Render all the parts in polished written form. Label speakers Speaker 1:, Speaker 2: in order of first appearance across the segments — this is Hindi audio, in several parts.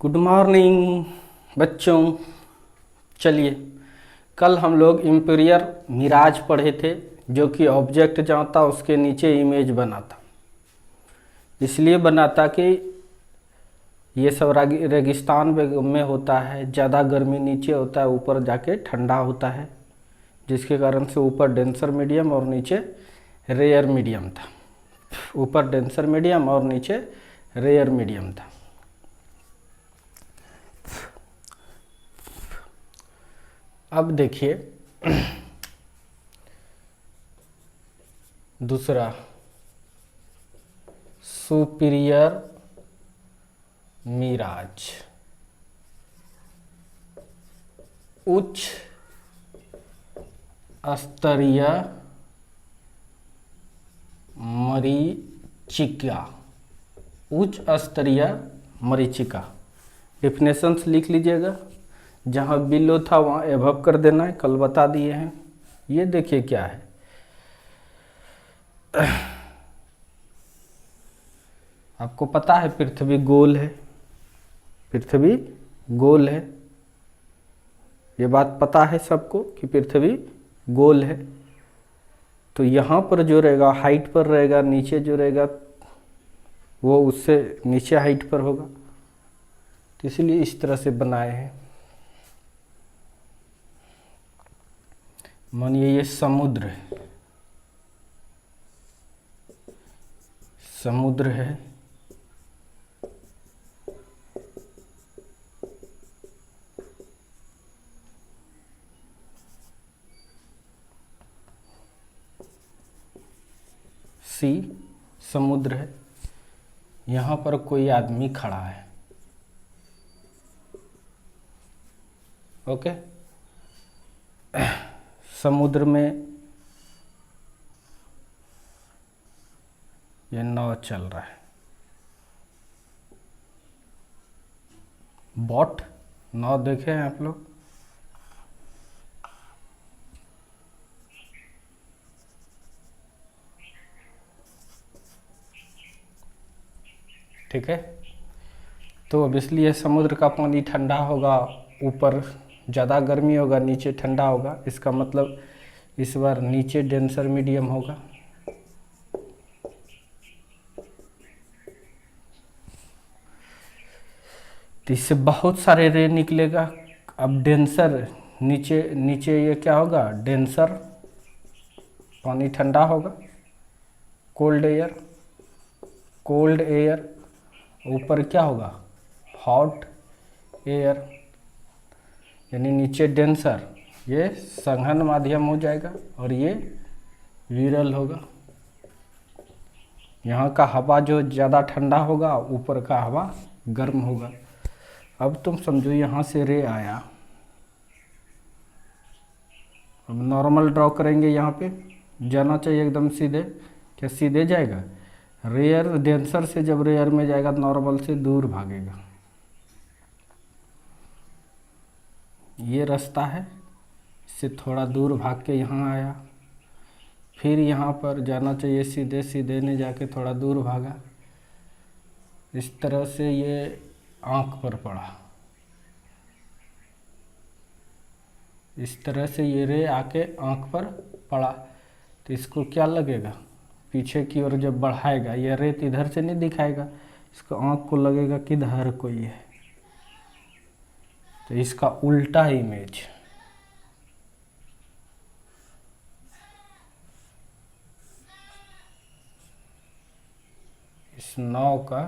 Speaker 1: गुड मॉर्निंग बच्चों। चलिए, कल हम लोग इंपीरियर मिराज पढ़े थे, जो कि ऑब्जेक्ट जहाँ था उसके नीचे इमेज बना था। इसलिए बना था कि ये सब रेगिस्तान में होता है, ज़्यादा गर्मी नीचे होता है, ऊपर जाके ठंडा होता है, जिसके कारण से ऊपर डेंसर मीडियम और नीचे रेयर मीडियम था। ऊपर डेंसर मीडियम और नीचे रेयर मीडियम था। अब देखिए दूसरा, सुपीरियर मिराज, उच्च स्तरीय मरीचिका। उच्च स्तरीय मरीचिका डिफिनेशंस लिख लीजिएगा। जहाँ बिलो था वहाँ एभव कर देना है, कल बता दिए हैं। ये देखिए क्या है, आपको पता है पृथ्वी गोल है, पृथ्वी गोल है। ये बात पता है सबको कि पृथ्वी गोल है। तो यहाँ पर जो रहेगा हाइट पर रहेगा, नीचे जो रहेगा वो उससे नीचे हाइट पर होगा। तो इसलिए इस तरह से बनाए हैं। मानिए ये समुद्र है, समुद्र है, सी समुद्र है। यहाँ पर कोई आदमी खड़ा है, ओके। समुद्र में ये नाव चल रहा है, बोट नाव देखे हैं आप लोग। ठीक है, तो अब इसलिए समुद्र का पानी ठंडा होगा, ऊपर ज़्यादा गर्मी होगा, नीचे ठंडा होगा। इसका मतलब इस बार नीचे डेंसर मीडियम होगा। तो इससे बहुत सारे रे निकलेगा। अब डेंसर नीचे नीचे ये क्या होगा, डेंसर पानी ठंडा होगा, कोल्ड एयर, कोल्ड एयर। ऊपर क्या होगा, हॉट एयर। यानी नीचे डेंसर, ये संघन माध्यम हो जाएगा और ये विरल होगा। यहाँ का हवा जो ज़्यादा ठंडा होगा, ऊपर का हवा गर्म होगा। अब तुम समझो यहाँ से रे आया, अब नॉर्मल ड्रॉ करेंगे। यहाँ पे जाना चाहिए एकदम सीधे, क्या सीधे जाएगा? रेयर डेंसर से जब रेयर में जाएगा नॉर्मल से दूर भागेगा। ये रास्ता है, इससे थोड़ा दूर भाग के यहाँ आया, फिर यहाँ पर जाना चाहिए सीधे, सीधे ने जाके थोड़ा दूर भागा। इस तरह से ये आँख पर पड़ा, इस तरह से ये रे आके आँख पर पड़ा। तो इसको क्या लगेगा, पीछे की ओर जब बढ़ाएगा, ये रेत इधर से नहीं दिखाएगा, इसको आँख को लगेगा कि इधर कोई है। तो इसका उल्टा इमेज, इस नाव का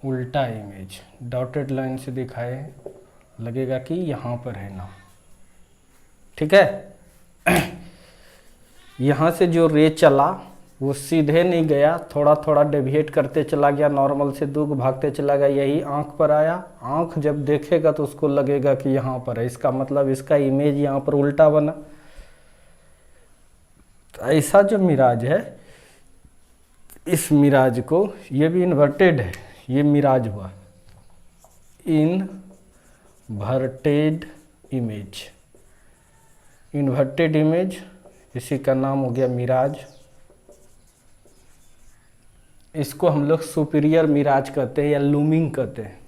Speaker 1: उल्टा इमेज डॉटेड लाइन से दिखाए, लगेगा कि यहाँ पर है नाव। ठीक है। यहाँ से जो रे चला वो सीधे नहीं गया, थोड़ा थोड़ा डेविएट करते चला गया, नॉर्मल से दूर भागते चला गया, यही आँख पर आया। आँख जब देखेगा तो उसको लगेगा कि यहाँ पर है, इसका मतलब इसका इमेज यहाँ पर उल्टा बना। तो ऐसा जो मिराज है, इस मिराज को, ये भी इन्वर्टेड है, ये मिराज हुआ इनवर्टेड इमेज। इन्वर्टेड इमेज, इसी का नाम हो गया मिराज। इसको हम लोग सुपीरियर मिराज कहते हैं या लूमिंग कहते हैं।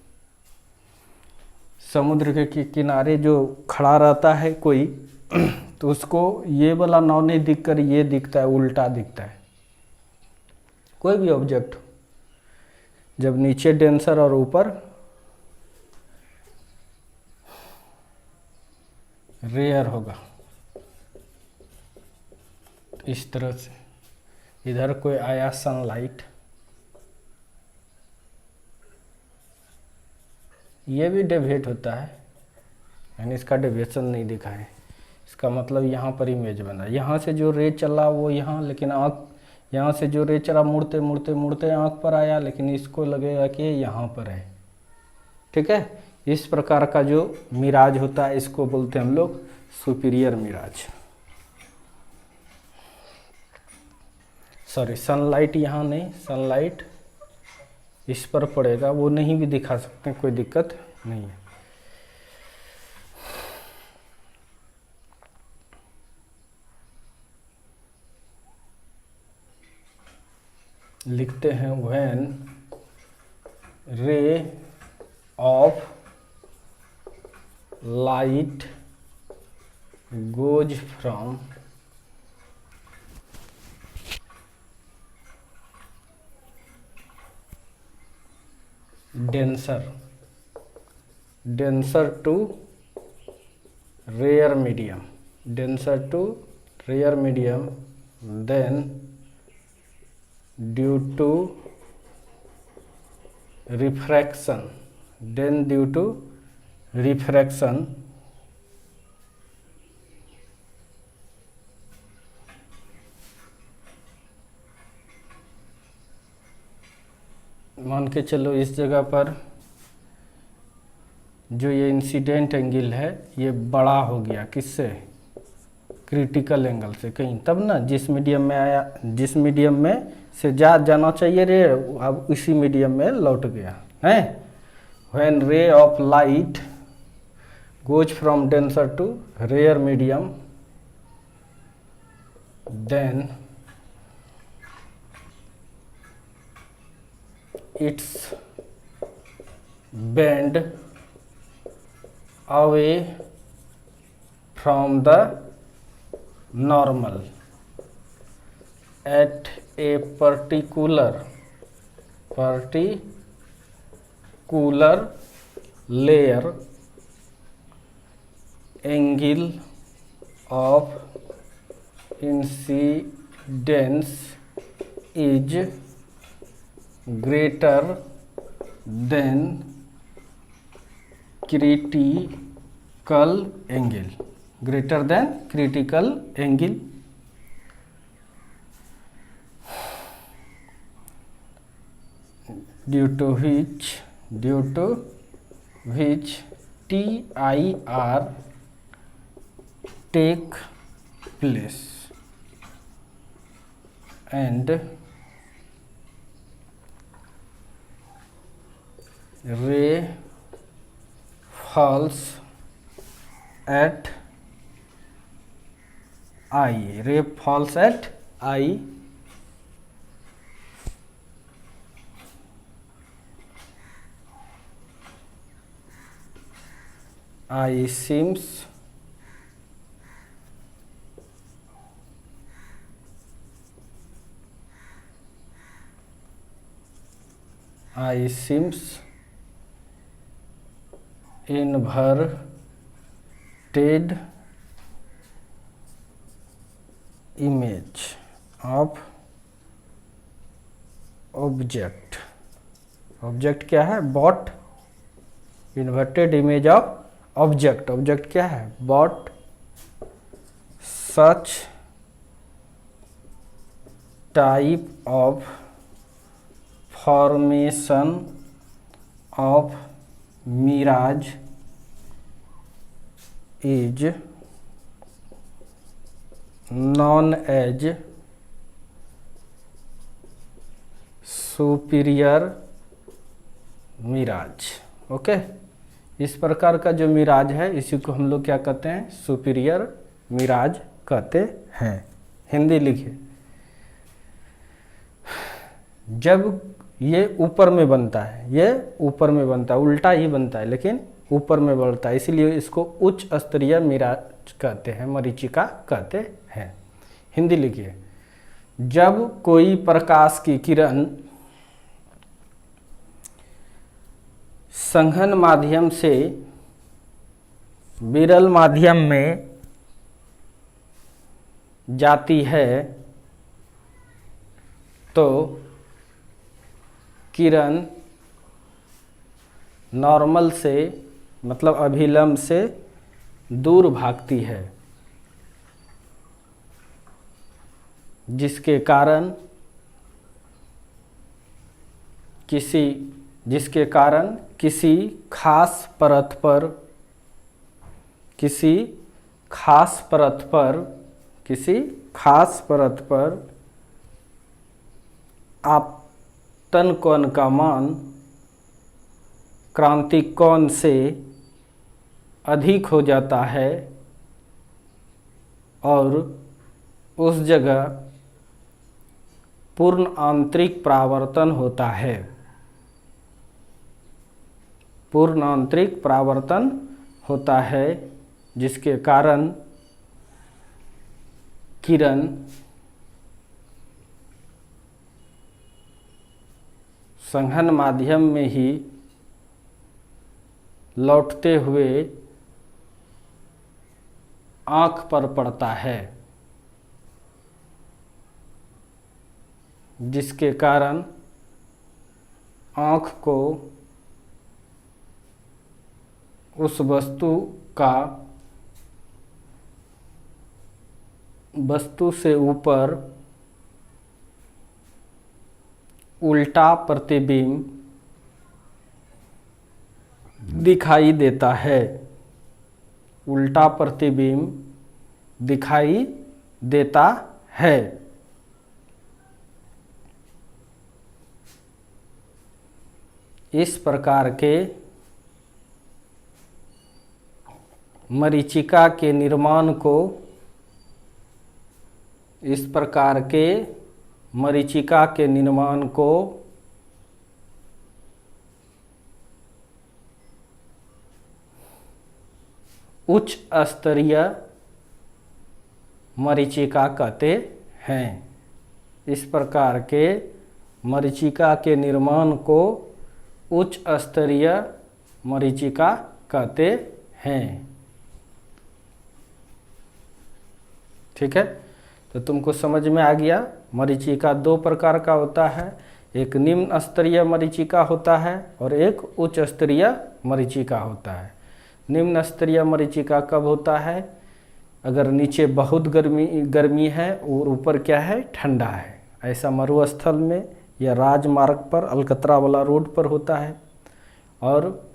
Speaker 1: समुद्र के किनारे जो खड़ा रहता है कोई तो उसको ये वाला नाव नहीं दिखकर ये दिखता है, उल्टा दिखता है। कोई भी ऑब्जेक्ट जब नीचे डेंसर और ऊपर रेयर होगा इस तरह से। इधर कोई आया सनलाइट, ये भी डेविएट होता है, यानी इसका डेविएशन नहीं दिखा है। इसका मतलब यहाँ पर इमेज बना, यहाँ से जो रे चला वो यहाँ, लेकिन आँख, यहाँ से जो रे चला मुड़ते मुड़ते मुड़ते आँख पर आया, लेकिन इसको लगेगा कि यहाँ पर है। ठीक है, इस प्रकार का जो मिराज होता है इसको बोलते हैं हम लोग सुपीरियर मिराज। सॉरी, सनलाइट यहाँ नहीं, सनलाइट इस पर पड़ेगा, वो नहीं भी दिखा सकते, कोई दिक्कत नहीं है। लिखते हैं when ray of light goes from denser to rare medium, then due to refraction, मान के चलो इस जगह पर जो ये इंसिडेंट एंगल है ये बड़ा हो गया, किससे? क्रिटिकल एंगल से कहीं, तब ना जिस मीडियम में आया, जिस मीडियम में से जाना चाहिए रे, अब उसी मीडियम में लौट गया है। When ray of light goes from denser to rare medium, then its bend away from the normal at a particular layer angle of incidence is greater than critical angle, due to which TIR take place and ray falls at I, seems inverted image of object क्या है? Both. Inverted image of object क्या है? Both such type of formation of mirage is known as superior mirage. Okay, इस प्रकार का जो मिराज है इसी को हम लोग क्या कहते हैं? सुपीरियर मिराज कहते हैं। हिंदी लिखिए, जब ये ऊपर में बनता है, ये ऊपर में बनता है, उल्टा ही बनता है लेकिन ऊपर में बढ़ता है, इसीलिए इसको उच्च स्तरीय मिराज कहते हैं, मरीचिका कहते हैं। हिंदी लिखिए। जब कोई प्रकाश की किरण संघन माध्यम से विरल माध्यम में जाती है तो किरण नॉर्मल से मतलब अभिलंब से दूर भागती है, जिसके कारण किसी खास परत पर आपतन कोण का मान क्रांतिक कोण से अधिक हो जाता है और उस जगह पूर्ण आंतरिक परावर्तन होता है। पूर्ण आंतरिक परावर्तन होता है, जिसके कारण किरण संघन माध्यम में ही लौटते हुए आँख पर पड़ता है, जिसके कारण आँख को उस वस्तु से ऊपर उल्टा प्रतिबिंब दिखाई देता है। उल्टा प्रतिबिंब दिखाई देता है। इस प्रकार के मरीचिका के निर्माण को उच्च स्तरीय मरीचिका कहते हैं। इस प्रकार के मरीचिका के निर्माण को उच्च स्तरीय मरीचिका कहते हैं। ठीक है, तो तुमको समझ में आ गया। मरीचिका दो प्रकार का होता है, एक निम्न स्तरीय मरीचिका होता है और एक उच्च स्तरीय मरीचिका होता है। निम्न स्तरीय मरीचिका कब होता है? अगर नीचे बहुत गर्मी है और ऊपर क्या है, ठंडा है। ऐसा मरुस्थल में या राजमार्ग पर अलकतरा वाला रोड पर होता है। और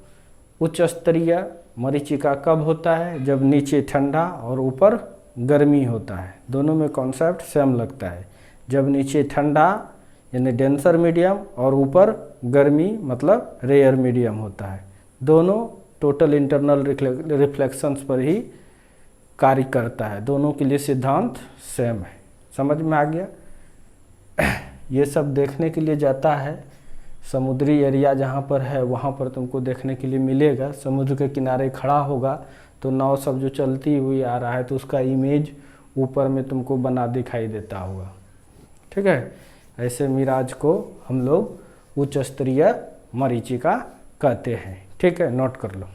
Speaker 1: उच्च स्तरीय मरीचिका कब होता है? जब नीचे ठंडा और ऊपर गर्मी होता है। दोनों में कॉन्सेप्ट सेम लगता है। जब नीचे ठंडा यानी डेंसर मीडियम और ऊपर गर्मी मतलब रेयर मीडियम होता है। दोनों टोटल इंटरनल रिफ्लेक्शंस पर ही कार्य करता है। दोनों के लिए सिद्धांत सेम है। समझ में आ गया? ये सब देखने के लिए जाता है समुद्री एरिया जहाँ पर है, वहाँ पर तुमको देखने के लिए मिलेगा। समुद्र के किनारे खड़ा होगा तो नाव सब जो चलती हुई आ रहा है तो उसका इमेज ऊपर में तुमको बना दिखाई देता होगा। ठीक है, ऐसे मिराज को हम लोग उच्च स्तरीय मरीचिका कहते हैं। ठीक है, नोट कर लो।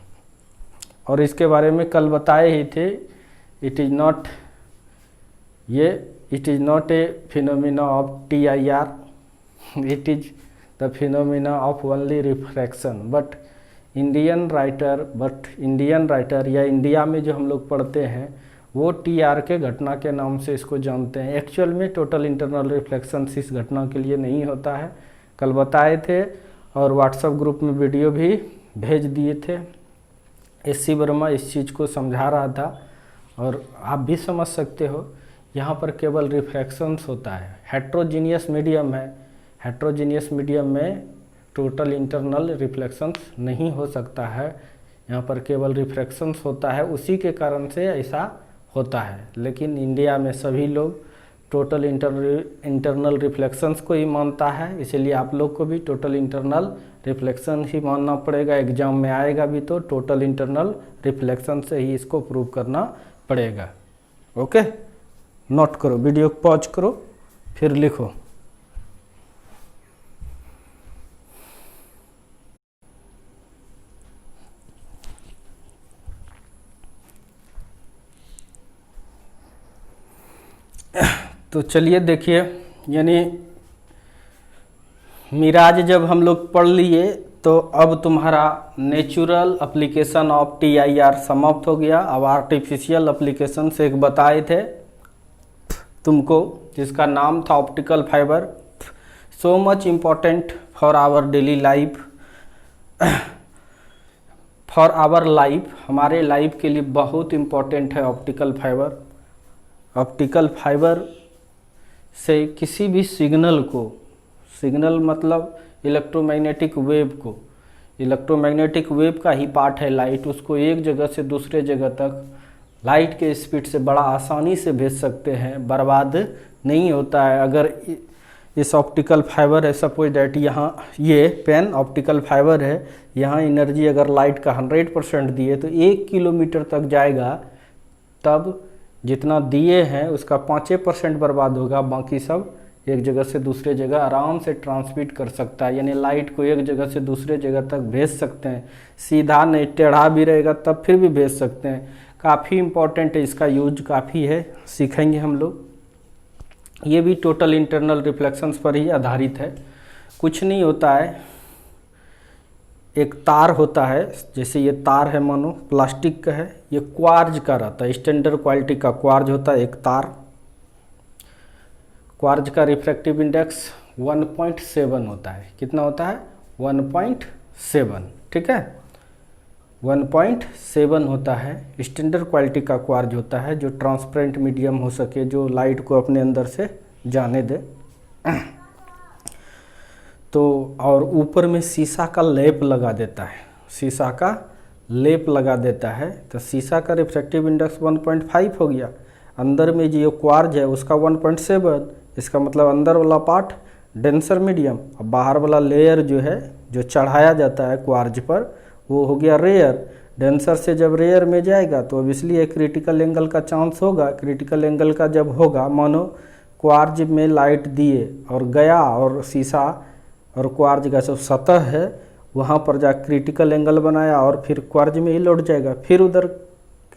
Speaker 1: और इसके बारे में कल बताए ही थे, it is not a phenomena of TIR, it is the phenomena of only refraction. But Indian writer या इंडिया में जो हम लोग पढ़ते हैं वो TR के घटना के नाम से इसको जानते हैं। एक्चुअल में टोटल इंटरनल रिफ्लेक्शन इस घटना के लिए नहीं होता है। कल बताए थे और व्हाट्सएप ग्रुप में वीडियो भी भेज दिए थे। SC वर्मा इस चीज़ को समझा रहा था और आप भी समझ सकते हो। यहाँ पर केवल रिफ्रैक्शंस होता है। हेट्रोजीनियस मीडियम है, हेट्रोजीनियस मीडियम में टोटल इंटरनल रिफ्लेक्शंस नहीं हो सकता है। यहाँ पर केवल रिफ्रैक्शंस होता है, उसी के कारण से ऐसा होता है। लेकिन इंडिया में सभी लोग टोटल इंटरनल रिफ्लेक्शंस को ही मानता है, इसलिए आप लोग को भी टोटल इंटरनल रिफ्लेक्शन ही मानना पड़ेगा। एग्जाम में आएगा भी तो टोटल इंटरनल रिफ्लेक्शन से ही इसको प्रूव करना पड़ेगा। ओके, नोट करो, वीडियो को पॉज करो, फिर लिखो। तो चलिए देखिए, यानी मिराज जब हम लोग पढ़ लिए तो अब तुम्हारा नेचुरल एप्लीकेशन ऑफ TIR समाप्त हो गया। अब आर्टिफिशियल एप्लीकेशन से एक बताए थे तुमको, जिसका नाम था optical fibre. So much important for our daily life, for our life, हमारे लाइफ के लिए बहुत इम्पॉर्टेंट है ऑप्टिकल फाइबर। ऑप्टिकल फाइबर से किसी भी सिग्नल को, सिग्नल मतलब इलेक्ट्रोमैग्नेटिक वेव को, इलेक्ट्रोमैग्नेटिक वेव का ही पार्ट है लाइट, उसको एक जगह से दूसरे जगह तक लाइट के स्पीड से बड़ा आसानी से भेज सकते हैं, बर्बाद नहीं होता है। अगर इस ऑप्टिकल फाइबर है, सपोज दैट यहाँ ये पेन ऑप्टिकल फाइबर है, यहाँ एनर्जी अगर लाइट का 100% दिए तो 1 किलोमीटर तक जाएगा, तब जितना दिए हैं उसका 5% बर्बाद होगा, बाकी सब एक जगह से दूसरे जगह आराम से ट्रांसमिट कर सकता है। यानी लाइट को एक जगह से दूसरे जगह तक भेज सकते हैं, सीधा नहीं टेढ़ा भी रहेगा तब फिर भी भेज सकते हैं। काफ़ी इम्पोर्टेंट है, इसका यूज काफ़ी है, सीखेंगे हम लोग। ये भी टोटल इंटरनल रिफ्लेक्शंस पर ही आधारित है। कुछ नहीं होता है, एक तार होता है, जैसे ये तार है मानो प्लास्टिक का है, ये क्वार्ज का रहता है, स्टैंडर्ड क्वालिटी का क्वार्ज होता है एक तार। क्वार्ज का रिफ्रैक्टिव इंडेक्स 1.7 होता है। कितना होता है? 1.7, ठीक है, 1.7 होता है। स्टैंडर्ड क्वालिटी का क्वार्ज होता है, जो ट्रांसपेरेंट मीडियम हो सके, जो लाइट को अपने अंदर से जाने दे। तो और ऊपर में शीशा का लेप लगा देता है, शीशा का लेप लगा देता है, तो शीशा का रिफ्रैक्टिव इंडेक्स 1.5 हो गया। अंदर में जो क्वार्ज है उसका 1.7, इसका मतलब अंदर वाला पार्ट डेंसर मीडियम, और बाहर वाला लेयर जो है, जो चढ़ाया जाता है क्वार्ज पर, वो हो गया रेयर। डेंसर से जब रेयर में जाएगा तो अब इसलिए क्रिटिकल एंगल का चांस होगा। क्रिटिकल एंगल का जब होगा, मानो क्वार्ज में लाइट दिए और गया, और शीशा और क्वार्ज का जो सतह है वहाँ पर जा क्रिटिकल एंगल बनाया, और फिर क्वार्ज में ही लौट जाएगा, फिर उधर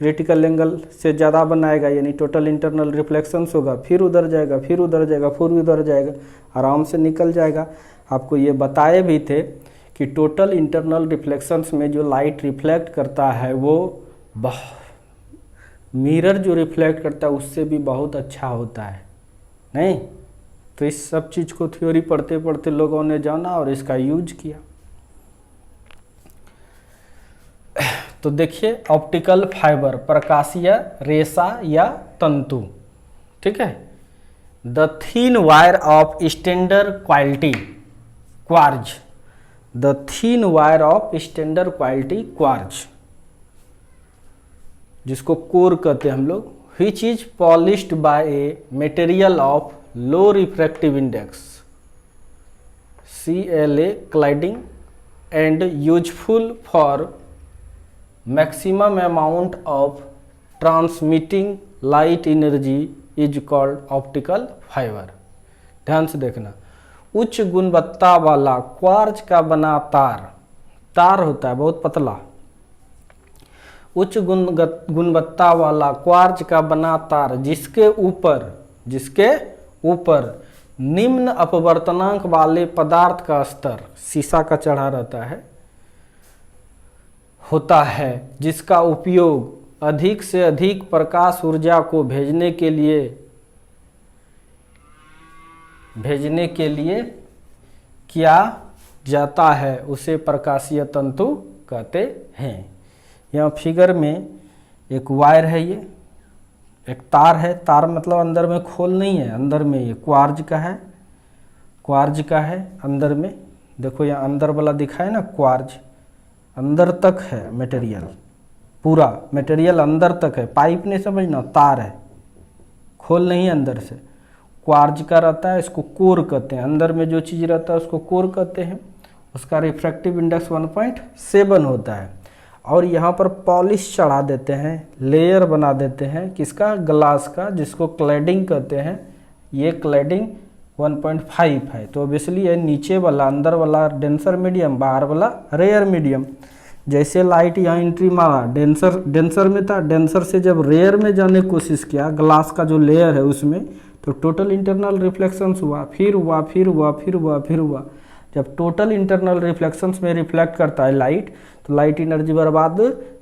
Speaker 1: क्रिटिकल एंगल से ज़्यादा बनाएगा, यानी टोटल इंटरनल रिफ्लेक्शंस होगा, फिर उधर जाएगा, फिर उधर जाएगा, फिर उधर जाएगा, आराम से निकल जाएगा। आपको ये बताए भी थे कि टोटल इंटरनल रिफ्लेक्शंस में जो लाइट रिफ्लेक्ट करता है वो मिरर जो रिफ्लेक्ट करता है उससे भी बहुत अच्छा होता है, नहीं? तो इस सब चीज़ को थ्योरी पढ़ते पढ़ते लोगों ने जाना और इसका यूज किया। तो देखिए, ऑप्टिकल फाइबर प्रकाशीय रेशा या तंतु, ठीक है। The thin wire of standard quality quartz, the thin wire of standard quality quartz, जिसको कोर कहते हैं हम लोग, which is polished by a material of low refractive index CLA cladding and useful for maximum amount of transmitting light energy is called optical fiber। ध्यान से देखना, उच्च गुणवत्ता वाला क्वार्ज का बना तार होता है बहुत पतला, उच्च गुणवत्ता वाला क्वार्ज का बना तार जिसके ऊपर निम्न अपवर्तनांक वाले पदार्थ का स्तर, शीशा का चढ़ा रहता है, होता है, जिसका उपयोग अधिक से अधिक प्रकाश ऊर्जा को भेजने के लिए किया जाता है, उसे प्रकाशीय तंतु कहते हैं। यहाँ फिगर में एक वायर है, ये एक तार है, तार मतलब अंदर में खोल नहीं है, अंदर में ये क्वार्ज का है अंदर में। देखो यहाँ अंदर वाला दिखा है ना, क्वार्ज अंदर तक है मटेरियल, पूरा मटेरियल अंदर तक है, पाइप नहीं समझना, तार है, खोल नहीं अंदर से। क्वार्ज का रहता है, इसको कोर कहते हैं, अंदर में जो चीज़ रहता है उसको कोर कहते हैं। उसका रिफ्रैक्टिव इंडेक्स 1.7 होता है। और यहाँ पर पॉलिश चढ़ा देते हैं, लेयर बना देते हैं किसका, ग्लास का, जिसको क्लैडिंग कहते हैं। ये क्लैडिंग 1.5 है। तो ऑब्वियसली ये नीचे वाला, अंदर वाला डेंसर मीडियम, बाहर वाला रेयर मीडियम। जैसे लाइट यहाँ एंट्री मारा, डेंसर में था, डेंसर से जब रेयर में जाने की कोशिश किया, ग्लास का जो लेयर है उसमें, तो टोटल इंटरनल रिफ्लेक्शंस हुआ, फिर हुआ, फिर हुआ, फिर हुआ, फिर हुआ। जब टोटल इंटरनल रिफ्लेक्शंस में रिफ्लेक्ट करता है लाइट, तो लाइट एनर्जी बर्बाद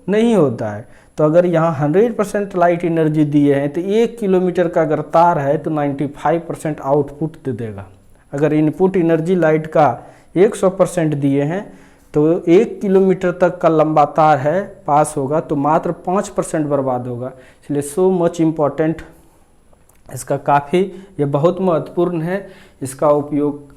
Speaker 1: नहीं होता है। तो अगर यहाँ 100% लाइट एनर्जी दिए हैं तो 1 किलोमीटर का अगर तार है तो 95% आउटपुट दे देगा। अगर इनपुट एनर्जी लाइट का 100% दिए हैं तो 1 किलोमीटर तक का लंबा तार है पास होगा तो मात्र 5% बर्बाद होगा। इसलिए सो मच इम्पॉर्टेंट, इसका काफ़ी, ये बहुत महत्वपूर्ण है। इसका उपयोग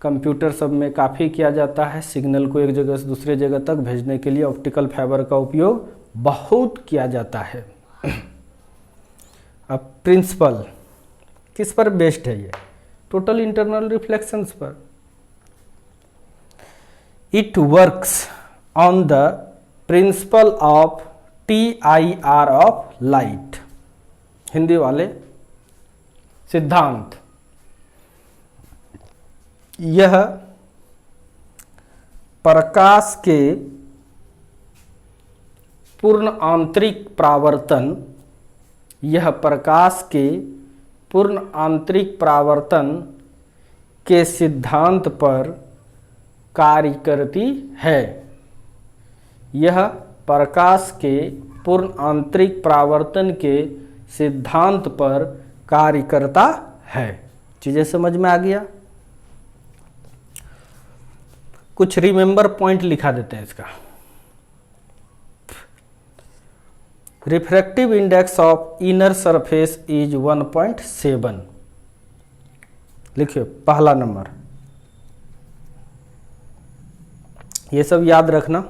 Speaker 1: कंप्यूटर सब में काफ़ी किया जाता है। सिग्नल को एक जगह से दूसरे जगह तक भेजने के लिए ऑप्टिकल फाइबर का उपयोग बहुत किया जाता है। अब प्रिंसिपल किस पर बेस्ड है ये, टोटल इंटरनल रिफ्लेक्शंस पर। It works on the principle of TIR of light. Hindi वाले सिद्धांत, यह प्रकाश के पूर्ण आंतरिक परावर्तन, यह प्रकाश के पूर्ण आंतरिक परावर्तन के सिद्धांत पर कार्य करती है। यह प्रकाश के पूर्ण आंतरिक परावर्तन के सिद्धांत पर कार्य करता है। चीजें समझ में आ गया। कुछ रिमेंबर पॉइंट लिखा देते हैं इसका। Refractive index of inner surface is 1.7। लिखिए पहला नंबर, ये सब याद रखना।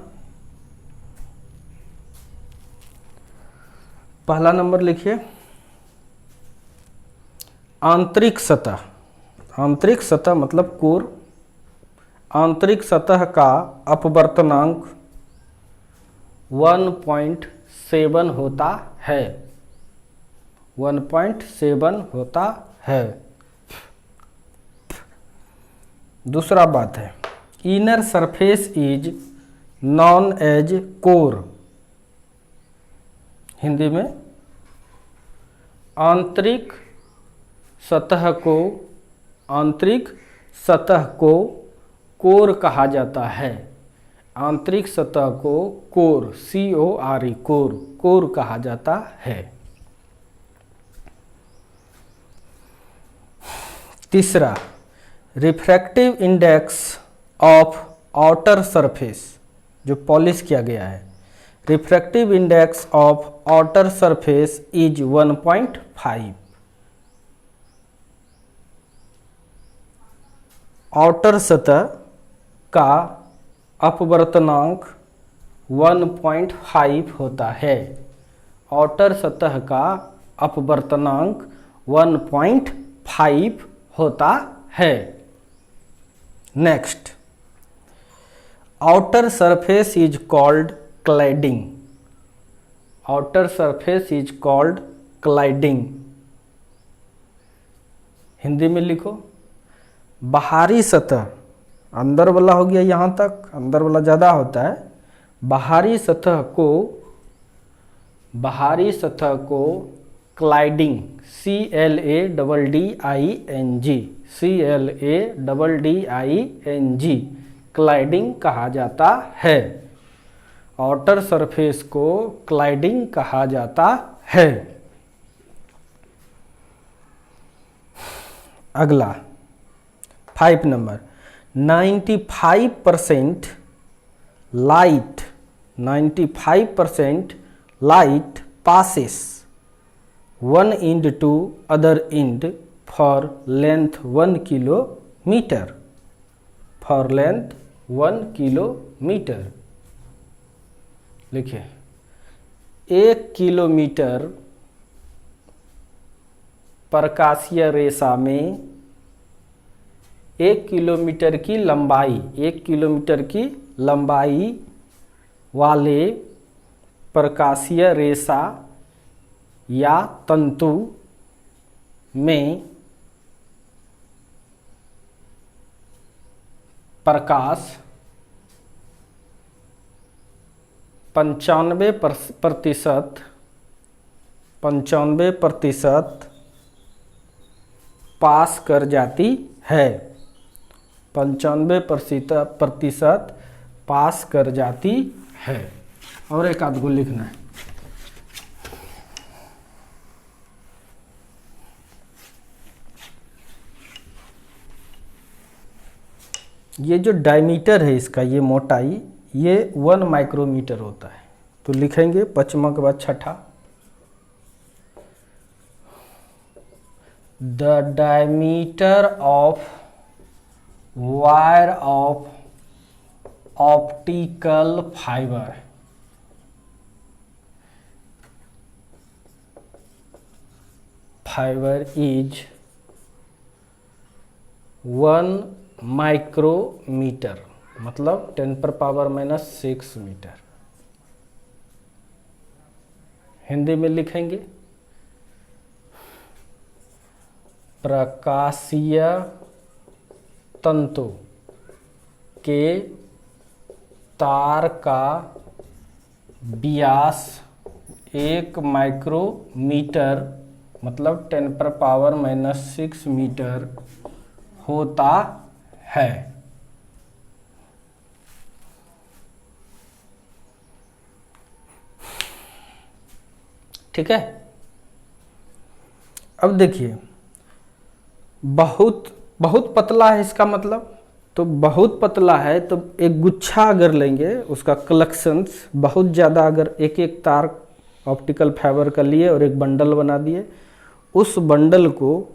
Speaker 1: पहला नंबर लिखिए आंतरिक सतह, आंतरिक सतह मतलब कोर, आंतरिक सतह का अपवर्तनांक 1.7 होता है, 1.7 होता है। दूसरा बात है inner surface is known as core. Hindi में आंतरिक सतह को, आंतरिक सतह को कोर कहा जाता है। आंतरिक सतह को कोर, CORE, कोर, कोर कहा जाता है। तीसरा refractive index of outer surface, जो पॉलिश किया गया है, refractive index of outer surface is 1.5। Outer सतह का अपवर्तनांक 1.5 होता है। आउटर सतह का अपवर्तनांक 1.5 होता है। Next, outer surface is called cladding. Outer surface is called cladding. Hindi में लिखो बाहरी सतह, अंदर वाला हो गया यहाँ तक, अंदर वाला ज़्यादा होता है। बाहरी सतह को, बाहरी सतह को क्लाइडिंग, CLADDING, CLADDING, क्लाइडिंग कहा जाता है। आउटर सरफेस को क्लाइडिंग कहा जाता है। अगला 5 number, 95% light, 95% light passes one end to other end for length 1 kilometer, for length 1 kilometer। लिखिए 1 किलोमीटर प्रकाशीय रेशा में 1 किलोमीटर की लंबाई, 1 किलोमीटर की लंबाई वाले प्रकाशीय रेशा या तंतु में प्रकाश 95% पास कर जाती है, 95% पास कर जाती है। और एक आध को लिखना है। ये जो डायमीटर है इसका, ये मोटाई, ये 1 माइक्रोमीटर होता है। तो लिखेंगे पचमा के बाद छठा, the diameter of wire of optical fibre is 1 micrometre, मतलब 10⁻⁻6 मीटर। हिंदी में लिखेंगे प्रकाशीय तंतु के तार का व्यास 1 माइक्रोमीटर, मतलब 10⁻⁻6 मीटर होता है। ठीक है। अब देखिए, बहुत पतला है इसका मतलब, तो बहुत पतला है तो एक गुच्छा अगर लेंगे, उसका कलेक्शंस बहुत ज़्यादा, अगर एक एक तार ऑप्टिकल फाइबर का लिए और एक बंडल बना दिए, उस बंडल को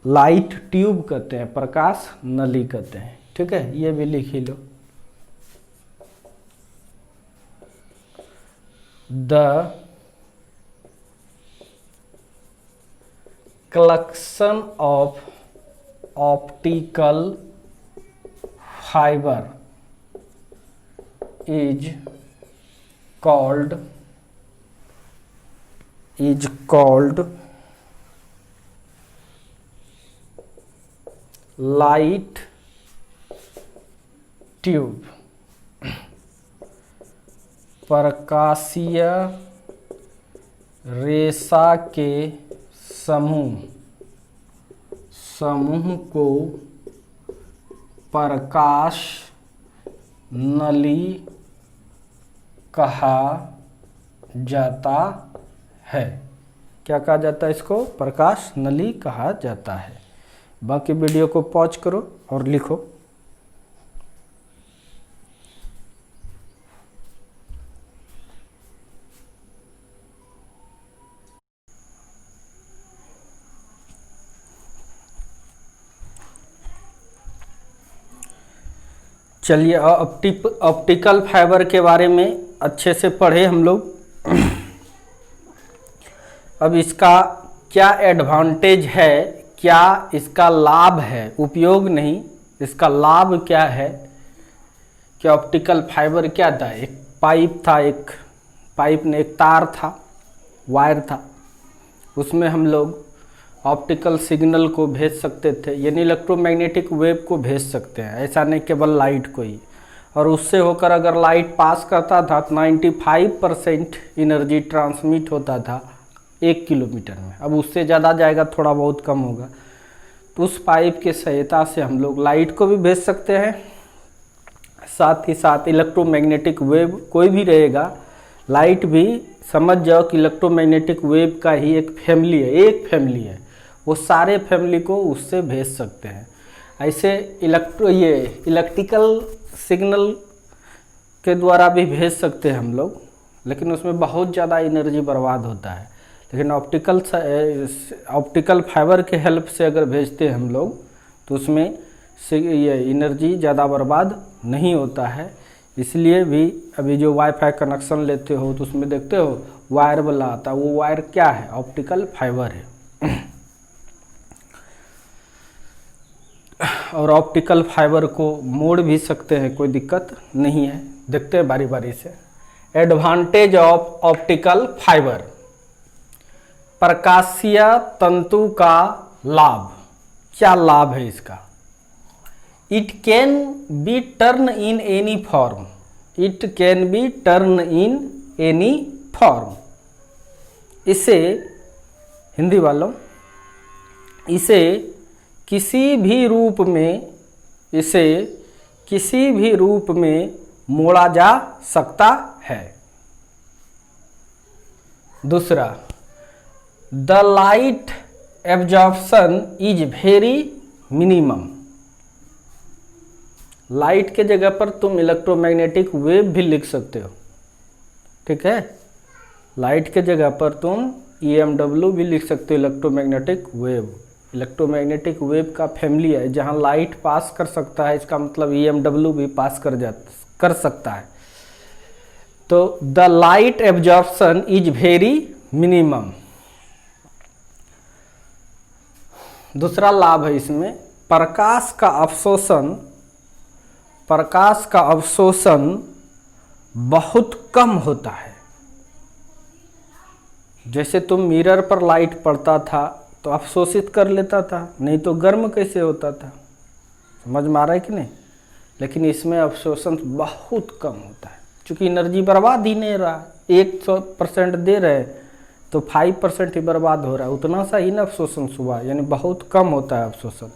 Speaker 1: लाइट ट्यूब कहते हैं, प्रकाश नली कहते हैं। ठीक है, ये भी लिख ही लो। The collection of optical fibre is called light tube. प्रकाशीय रेशा के समूह को प्रकाश नली कहा जाता है। क्या कहा जाता है इसको? प्रकाश नली कहा जाता है। बाकी वीडियो को पॉज करो और लिखो। चलिए, ऑप्टिकल फाइबर के बारे में अच्छे से पढ़े हम लोग। अब इसका क्या एडवांटेज है, क्या इसका लाभ है, उपयोग नहीं, इसका लाभ क्या है कि ऑप्टिकल फाइबर क्या था? एक पाइप था, एक पाइप ने एक तार था, वायर था, उसमें हम लोग ऑप्टिकल सिग्नल को भेज सकते थे, यानी इलेक्ट्रोमैग्नेटिक वेव को भेज सकते हैं, ऐसा नहीं केवल लाइट को ही। और उससे होकर अगर लाइट पास करता था तो 95% एनर्जी ट्रांसमिट होता था 1 किलोमीटर में। अब उससे ज़्यादा जाएगा, थोड़ा बहुत कम होगा। तो उस पाइप के सहायता से हम लोग लाइट को भी भेज सकते हैं, साथ ही साथ इलेक्ट्रोमैग्नेटिक वेव कोई भी रहेगा, लाइट भी समझ जाओ कि इलेक्ट्रोमैग्नेटिक वेव का ही एक फैमिली है, वो सारे फैमिली को उससे भेज सकते हैं। ऐसे इलेक्ट्रिकल सिग्नल के द्वारा भी भेज सकते हैं हम लोग, लेकिन उसमें बहुत ज़्यादा एनर्जी बर्बाद होता है। लेकिन ऑप्टिकल फाइबर के हेल्प से अगर भेजते हैं हम लोग तो उसमें ये एनर्जी ज़्यादा बर्बाद नहीं होता है। इसलिए भी अभी जो वाईफाई कनेक्शन लेते हो तो उसमें देखते हो वायर वाला आता है, वो वायर क्या है? ऑप्टिकल फाइबर है। और ऑप्टिकल फाइबर को मोड़ भी सकते हैं, कोई दिक्कत नहीं है। देखते हैं बारी बारी से। एडवांटेज ऑफ ऑप्टिकल फाइबर, प्रकाशीय तंतु का लाभ। क्या लाभ है इसका? It can be turn in any form, it can be turn in any form. इसे, हिंदी वालों, इसे किसी भी रूप में, इसे किसी भी रूप में मोड़ा जा सकता है। दूसरा, the light absorption is very minimum. Light के जगह पर तुम इलेक्ट्रोमैग्नेटिक वेव भी लिख सकते हो, ठीक है। लाइट के जगह पर तुम EMW भी लिख सकते हो, इलेक्ट्रोमैग्नेटिक वेव। इलेक्ट्रोमैग्नेटिक वेव का फैमिली है, जहां लाइट पास कर सकता है, इसका मतलब EMW भी पास कर सकता है। तो the light absorption is very minimum. दूसरा लाभ है इसमें, प्रकाश का अवशोषण बहुत कम होता है। जैसे तुम मिरर पर लाइट पड़ता था तो अवशोषित कर लेता था, नहीं तो गर्म कैसे होता था, समझ में आ रहा है कि नहीं। लेकिन इसमें अवशोषण बहुत कम होता है, क्योंकि एनर्जी बर्बाद ही नहीं रहा। 100% दे रहे तो 5% ही बर्बाद हो रहा है, उतना सा ही ना अवशोषण हुआ, यानी बहुत कम होता है अवशोषण।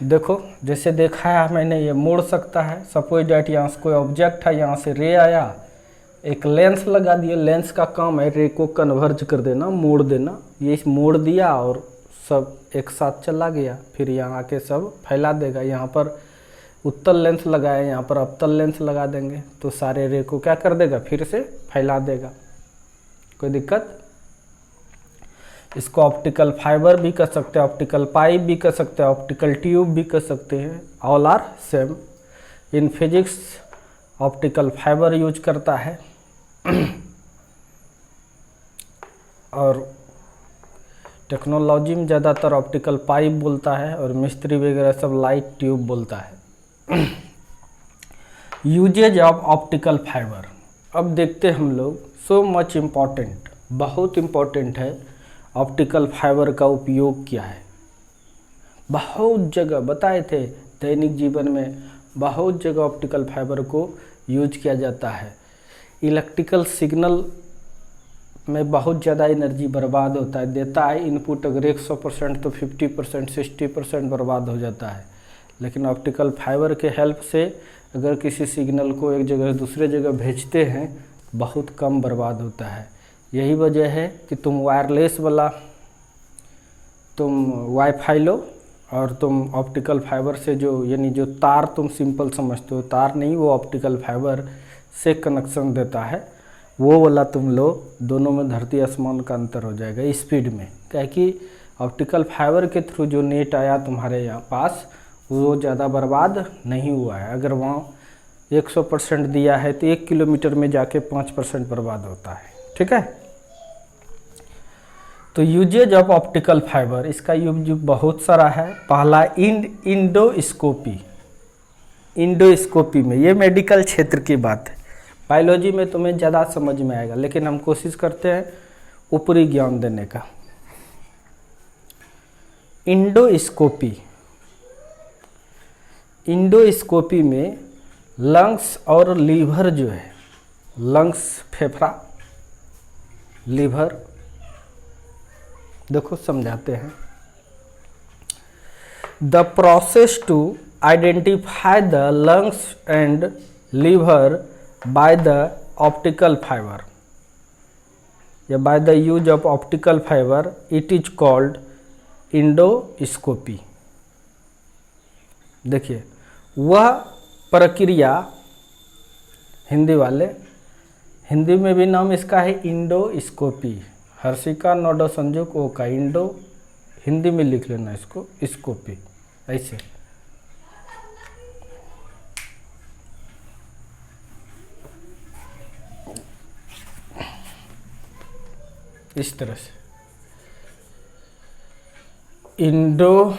Speaker 1: देखो जैसे देखा है मैंने, ये मोड़ सकता है। सपोज डैट यहाँ से कोई ऑब्जेक्ट है, यहाँ से रे आया, एक लेंस लगा दिया। लेंस का काम है रे को कन्वर्ज कर देना, मोड़ देना। ये मोड़ दिया और सब एक साथ चला गया, फिर यहाँ आके सब फैला देगा। यहाँ पर उत्तल लेंस लगाए, यहाँ पर अवतल लेंस लगा देंगे तो सारे रे को क्या कर देगा, फिर से फैला देगा, कोई दिक्कत। इसको ऑप्टिकल फाइबर भी कर सकते हैं, ऑप्टिकल पाइप भी कर सकते हैं, ऑप्टिकल ट्यूब भी कर सकते हैं। All are same. In physics optical fibre use करता है और टेक्नोलॉजी में ज़्यादातर ऑप्टिकल पाइप बोलता है, और मिस्त्री वगैरह सब लाइट ट्यूब बोलता है। यूजेज ऑफ ऑप्टिकल फाइबर, अब देखते हैं हम लोग। सो मच इम्पॉर्टेंट, बहुत इम्पॉर्टेंट है। ऑप्टिकल फाइबर का उपयोग क्या है? बहुत जगह बताए थे, दैनिक जीवन में बहुत जगह ऑप्टिकल फाइबर को यूज किया जाता है। इलेक्ट्रिकल सिग्नल में बहुत ज़्यादा एनर्जी बर्बाद होता है, देता है इनपुट अगर 100% तो 50% 60% बर्बाद हो जाता है। लेकिन ऑप्टिकल फाइबर के हेल्प से अगर किसी सिग्नल को एक जगह से दूसरे जगह भेजते हैं, बहुत कम बर्बाद होता है। यही वजह है कि तुम वायरलेस वाला तुम वाईफाई लो और तुम ऑप्टिकल फाइबर से जो, यानी जो तार तुम सिंपल समझते हो, तार नहीं, वो ऑप्टिकल फाइबर से कनेक्शन देता है, वो वाला तुम लो। दोनों में धरती आसमान का अंतर हो जाएगा स्पीड में। क्या कि ऑप्टिकल फाइबर के थ्रू जो नेट आया तुम्हारे यहाँ पास, वो ज़्यादा बर्बाद नहीं हुआ है। अगर वहाँ 100% दिया है तो 1 किलोमीटर में जाके 5% बर्बाद होता है, ठीक है। तो यूजेज ऑफ ऑप्टिकल फाइबर, इसका यूज बहुत सारा है। पहला इंडोस्कोपी। इंडोस्कोपी में, ये मेडिकल क्षेत्र की बात है, बायोलॉजी में तुम्हें ज़्यादा समझ में आएगा, लेकिन हम कोशिश करते हैं ऊपरी ज्ञान देने का। इंडोस्कोपी, इंडोस्कोपी में लंग्स और लीवर जो है, लंग्स फेफड़ा, लीवर, देखो समझाते हैं। The process to identify the lungs and liver by the optical fibre या by the use of optical fibre, it is called endoscopy. देखिए वह प्रक्रिया, हिंदी वाले, हिंदी में भी नाम इसका है इंडोस्कोपी। हर्षिका नोडो संजुक ओ का इंडो, हिंदी में लिख लेना इसको स्कोपी, ऐसे। इस तरह से इंडोस्कोपी।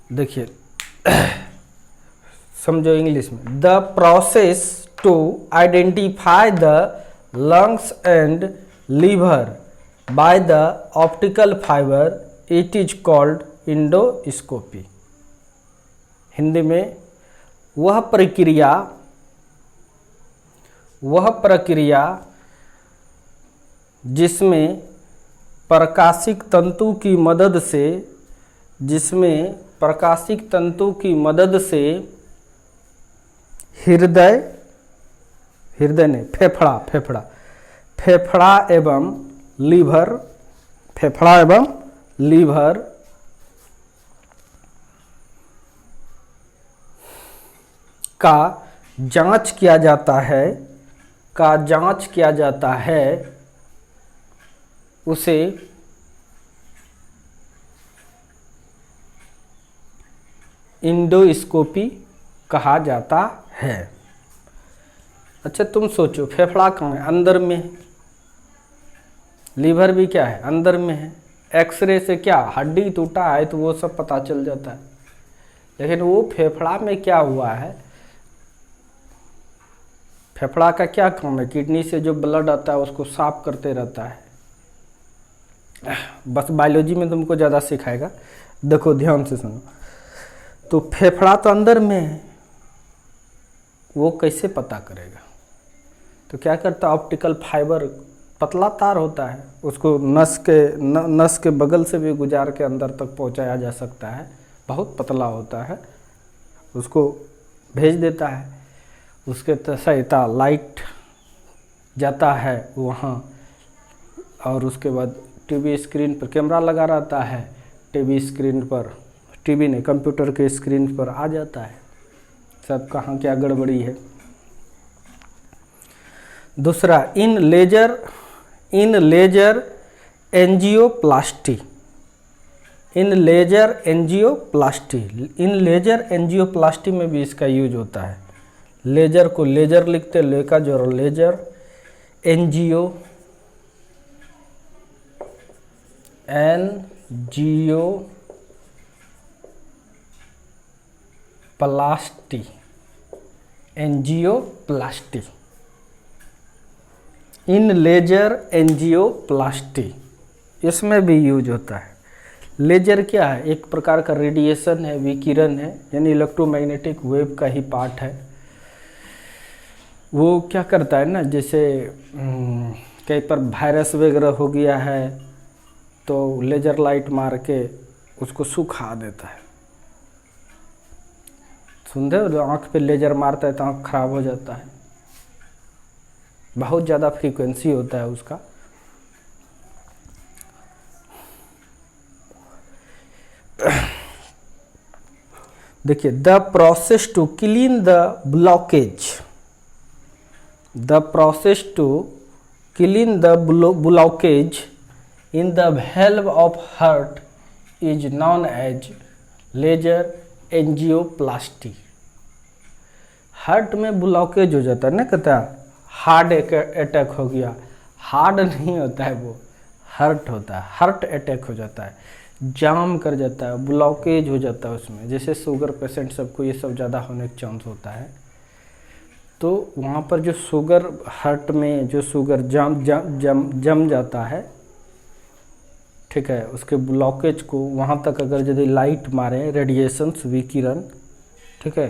Speaker 1: देखिए समझो इंग्लिश में, the process to identify the lungs and liver by the optical fibre, it is called endoscopy. Hindi में वह प्रक्रिया जिसमें प्रकाशिक तंतु की मदद से फेफड़ा एवं लीवर का जांच किया जाता है, उसे इंडोस्कोपी कहा जाता है। अच्छा तुम सोचो, फेफड़ा कहाँ है? अंदर में है। लीवर भी क्या है? अंदर में है। एक्सरे से क्या हड्डी टूटा है तो वो सब पता चल जाता है, लेकिन वो फेफड़ा में क्या हुआ है? फेफड़ा का क्या काम है? किडनी से जो ब्लड आता है उसको साफ करते रहता है। बस बायोलॉजी में तुमको ज़्यादा सिखाएगा, देखो ध्यान से सुनो। तो फेफड़ा तो अंदर में है, वो कैसे पता करेगा? तो क्या करता है, ऑप्टिकल फाइबर पतला तार होता है, उसको नस के बगल से भी गुजार के अंदर तक पहुंचाया जा सकता है, बहुत पतला होता है, उसको भेज देता है। उसके सहायता लाइट जाता है वहाँ, और उसके बाद टीवी स्क्रीन पर कैमरा लगा रहता है, टीवी स्क्रीन पर, टीवी नहीं कंप्यूटर के स्क्रीन पर आ जाता है सब कहाँ क्या गड़बड़ी है। दूसरा, इन लेजर एंजियोप्लास्टी में भी इसका यूज होता है। लेजर को लेजर लिखते, लेका जो लेजर, एंजियोप्लास्टी, इन लेजर एंजियोप्लास्टी, इसमें भी यूज होता है। लेजर क्या है? एक प्रकार का रेडिएशन है, विकिरण है, यानी इलेक्ट्रोमैग्नेटिक वेव का ही पार्ट है। वो क्या करता है ना, जैसे कहीं पर वायरस वगैरह हो गया है तो लेजर लाइट मार के उसको सुखा देता है। सुनते हो, आँख पे लेजर मारता है तो आँख खराब हो जाता है, बहुत ज़्यादा फ्रीक्वेंसी होता है उसका। देखिए, the process to clean the blockage in the valve of heart is known as laser angioplasty. Heart में ब्लॉकेज हो जाता है ना, कहता है हार्ट अटैक हो गया, हार्ट नहीं होता है वो, हार्ट होता है, हार्ट अटैक हो जाता है, जाम कर जाता है, ब्लॉकेज हो जाता है उसमें। जैसे शुगर पेशेंट सबको ये सब ज़्यादा होने का चांस होता है, तो वहाँ पर जो शुगर, हार्ट में जो शुगर जम जाता है, ठीक है, उसके ब्लॉकेज को वहाँ तक अगर यदि लाइट मारे, रेडिएशंस, विकिरण, ठीक है,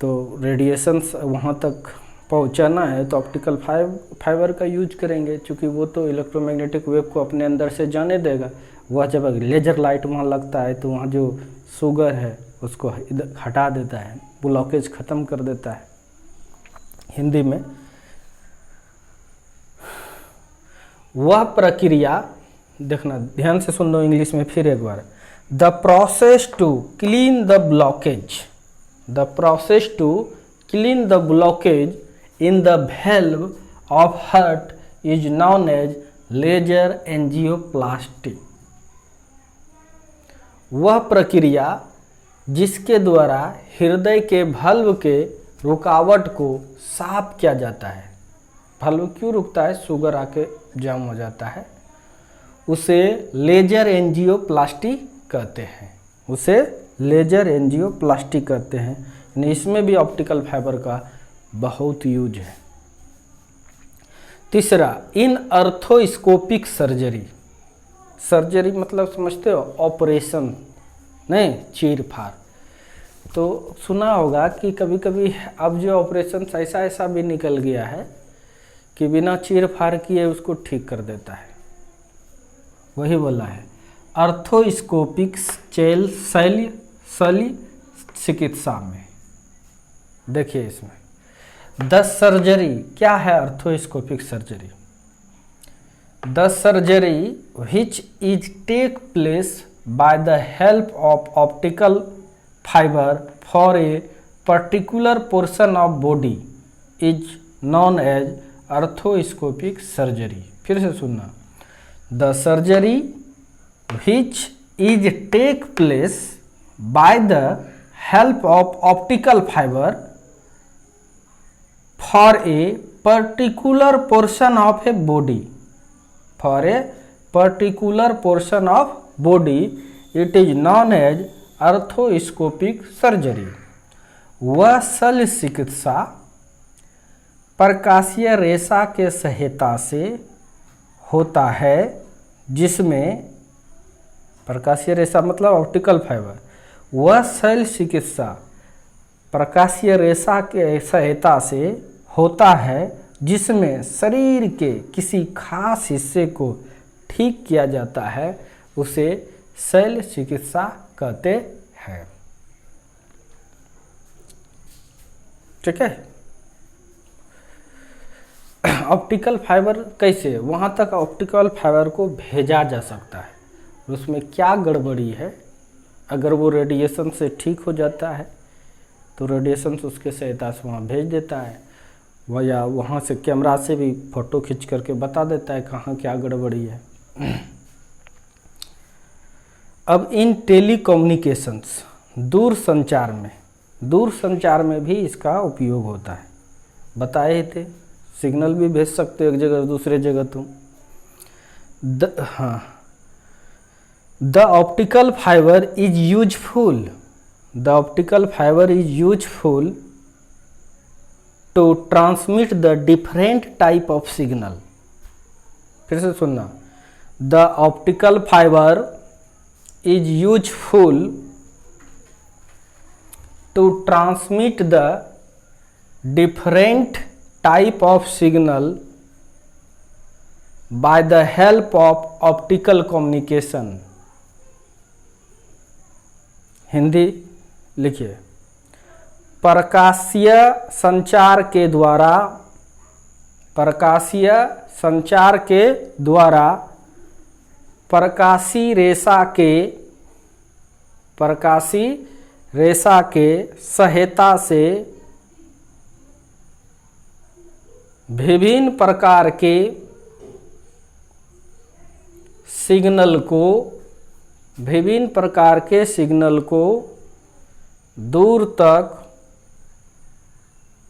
Speaker 1: तो रेडिएशंस वहाँ तक पहुँचाना है तो ऑप्टिकल फाइबर का यूज करेंगे, क्योंकि वो तो इलेक्ट्रोमैग्नेटिक वेव को अपने अंदर से जाने देगा। वह जब लेजर लाइट वहाँ लगता है तो वहाँ जो शुगर है उसको हटा देता है, ब्लॉकेज ख़त्म कर देता है। हिंदी में वह प्रक्रिया, देखना ध्यान से सुन लो, इंग्लिश में फिर एक बार, the process to clean the blockage in the valve of heart is known as laser angioplasty. वह प्रक्रिया जिसके द्वारा हृदय के valve के रुकावट को साफ किया जाता है, फल में क्यों रुकता है, शुगर आके जाम हो जाता है, उसे लेजर एंजियोप्लास्टी कहते हैं, उसे लेजर एंजियोप्लास्टी कहते हैं। यानी इसमें भी ऑप्टिकल फाइबर का बहुत यूज है। तीसरा, इन अर्थोस्कोपिक सर्जरी, सर्जरी मतलब समझते हो ऑपरेशन, नहीं चीर फाड़। तो सुना होगा कि कभी कभी अब जो ऑपरेशन ऐसा भी निकल गया है कि बिना चीर फाड़ किए उसको ठीक कर देता है, वही बोला है अर्थोस्कोपिक शल्य चिकित्सा में। देखिए इसमें 10 सर्जरी क्या है। Arthroscopic surgery, the surgery which is take place by the help of optical fiber for a particular portion of body is known as arthroscopic surgery. फिर से सुनना, the surgery which is take place by the help of optical fiber for a particular portion of a body, for a particular portion of body it is known as arthroscopic surgery. वह शल्य चिकित्सा प्रकाशीय रेशा के सहायता से होता है जिसमें, प्रकाशीय रेशा मतलब ऑप्टिकल फाइबर, वह शल्य चिकित्सा प्रकाशीय रेशा के सहायता से होता है जिसमें शरीर के किसी खास हिस्से को ठीक किया जाता है, उसे शल्य चिकित्सा कहते हैं। ठीक है। ऑप्टिकल फाइबर कैसे, वहाँ तक ऑप्टिकल फाइबर को भेजा जा सकता है, उसमें क्या गड़बड़ी है, अगर वो रेडिएशन से ठीक हो जाता है तो रेडिएशन से उसके सहायता से वहाँ भेज देता है, वह या वहाँ से कैमरा से भी फ़ोटो खींच करके बता देता है कहाँ क्या गड़बड़ी है। अब इन टेलीकम्युनिकेशंस, दूर संचार में भी इसका उपयोग होता है, बताए ही थे, सिग्नल भी भेज सकते हो एक जगह दूसरे जगह तुम। The optical fibre is useful, the optical fibre is useful to transmit the different type of signal. फिर से सुनना, the optical fibre is useful to transmit the different type of signal by the help of optical communication। Hindi लिखिए, प्रकाशीय संचार के द्वारा, प्रकाशीय संचार के द्वारा प्रकाशी रेशा के सहायता से विभिन्न प्रकार के सिग्नल को दूर तक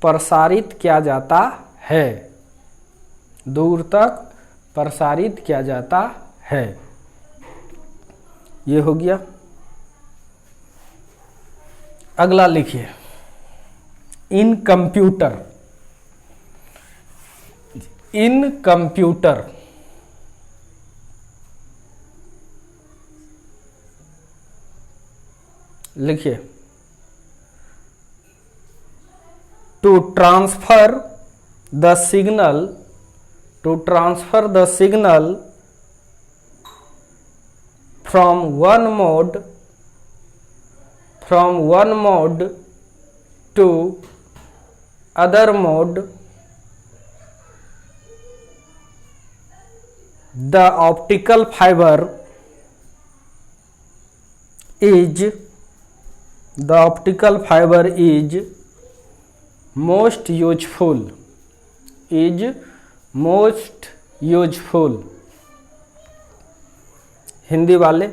Speaker 1: प्रसारित किया जाता है, दूर तक प्रसारित किया जाता है। ये हो गया। अगला लिखिए, इन कंप्यूटर लिखिए, to transfer the signal from one mode to other mode, the optical fibre is most useful। Hindi वाले,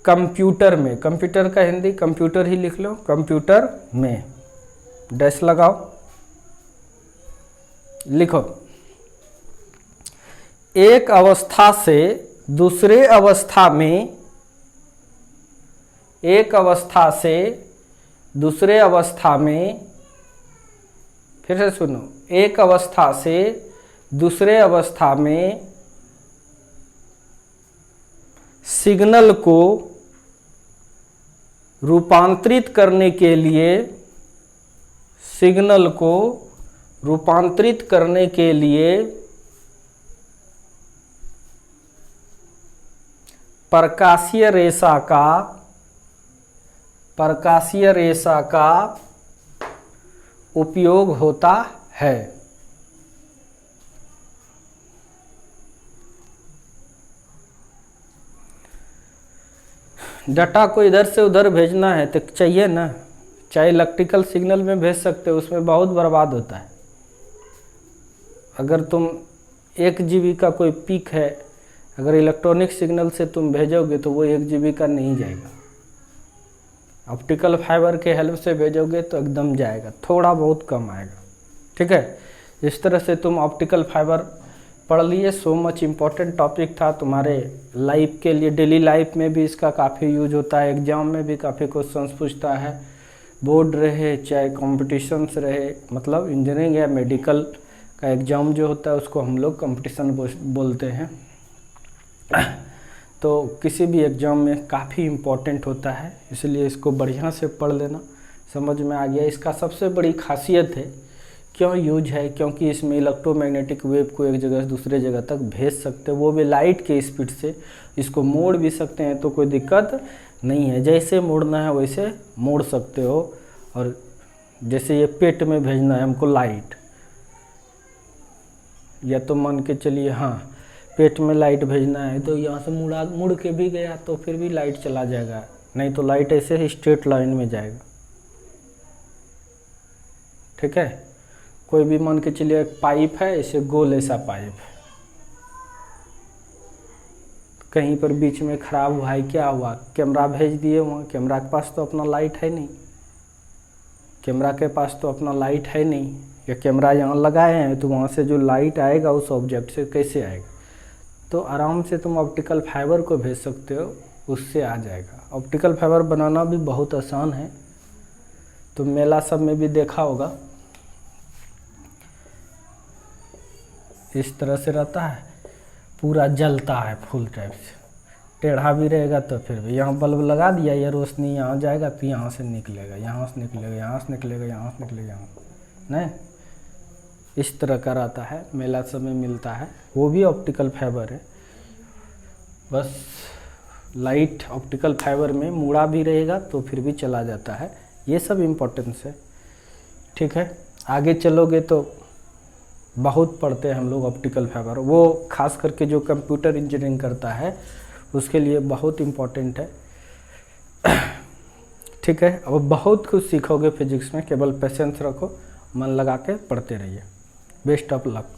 Speaker 1: कंप्यूटर में, कंप्यूटर का हिंदी कंप्यूटर ही लिख लो, कंप्यूटर में डैश लगाओ। लिखो, एक अवस्था से दूसरे अवस्था में, एक अवस्था से दूसरे अवस्था में, फिर से सुनो, एक अवस्था से दूसरे अवस्था में सिग्नल को रूपांतरित करने के लिए, सिग्नल को रूपांतरित करने के लिए प्रकाशीय रेशा का उपयोग होता है। डाटा को इधर से उधर भेजना है तो चाहिए ना, चाहे इलेक्ट्रिकल सिग्नल में भेज सकते हो, उसमें बहुत बर्बाद होता है। अगर तुम 1 GB का कोई पीक है, अगर इलेक्ट्रॉनिक सिग्नल से तुम भेजोगे तो वो 1 GB का नहीं जाएगा। ऑप्टिकल फाइबर के हेल्प से भेजोगे तो एकदम जाएगा, थोड़ा बहुत कम आएगा। ठीक है, इस तरह से तुम ऑप्टिकल फाइबर पढ़ लिए। सो मच इम्पोर्टेंट टॉपिक था तुम्हारे लाइफ के लिए, डेली लाइफ में भी इसका काफ़ी यूज होता है, एग्जाम में भी काफ़ी क्वेश्चंस पूछता है, बोर्ड रहे चाहे कॉम्पिटिशन्स रहे, मतलब इंजीनियरिंग या मेडिकल का एग्ज़ाम जो होता है उसको हम लोग कंपटीशन बोलते हैं। तो किसी भी एग्ज़ाम में काफ़ी इम्पोर्टेंट होता है, इसलिए इसको बढ़िया से पढ़ लेना। समझ में आ गया। इसका सबसे बड़ी खासियत है, क्यों यूज है, क्योंकि इसमें इलेक्ट्रोमैग्नेटिक वेव को एक जगह से दूसरे जगह तक भेज सकते हो, वो भी लाइट के स्पीड से। इसको मोड़ भी सकते हैं तो कोई दिक्कत नहीं है, जैसे मोड़ना है वैसे मोड़ सकते हो। और जैसे ये पेट में भेजना है हमको लाइट, या तो मान के चलिए हाँ पेट में लाइट भेजना है तो यहाँ से मुड़ के भी गया तो फिर भी लाइट चला जाएगा, नहीं तो लाइट ऐसे ही स्ट्रेट लाइन में जाएगा। ठीक है, कोई भी मान के चलिए एक पाइप है, ऐसे गोल ऐसा पाइप है, कहीं पर बीच में खराब हुआ है, क्या हुआ, कैमरा भेज दिए वहाँ, कैमरा के पास तो अपना लाइट है नहीं, कैमरा के पास तो अपना लाइट है नहीं, या कैमरा यहाँ लगाए हैं तो वहाँ से जो लाइट आएगा उस ऑब्जेक्ट से कैसे आएगा। तो आराम से तुम ऑप्टिकल फाइबर को भेज सकते हो, उससे आ जाएगा। ऑप्टिकल फाइबर बनाना भी बहुत आसान है, तो मेला सब में भी देखा होगा, इस तरह से रहता है, पूरा जलता है फुल टाइप से, टेढ़ा भी रहेगा तो फिर भी यहाँ बल्ब लगा दिया, ये रोशनी यहाँ जाएगा तो यहाँ से निकलेगा, यहाँ से निकलेगा, यहाँ से निकलेगा, यहाँ से निकलेगा, यहाँ नहीं, इस तरह का रहता है। मेला सब में मिलता है, वो भी ऑप्टिकल फाइबर है, बस लाइट ऑप्टिकल फाइबर में मुड़ा भी रहेगा तो फिर भी चला जाता है। ये सब इम्पोर्टेंस है। ठीक है, आगे चलोगे तो बहुत पढ़ते हैं हम लोग ऑप्टिकल फाइबर, वो खास करके जो कंप्यूटर इंजीनियरिंग करता है उसके लिए बहुत इम्पोर्टेंट है। ठीक है, अब बहुत कुछ सीखोगे फिजिक्स में, केवल पेशेंस रखो, मन लगा के पढ़ते रहिए। Best of luck.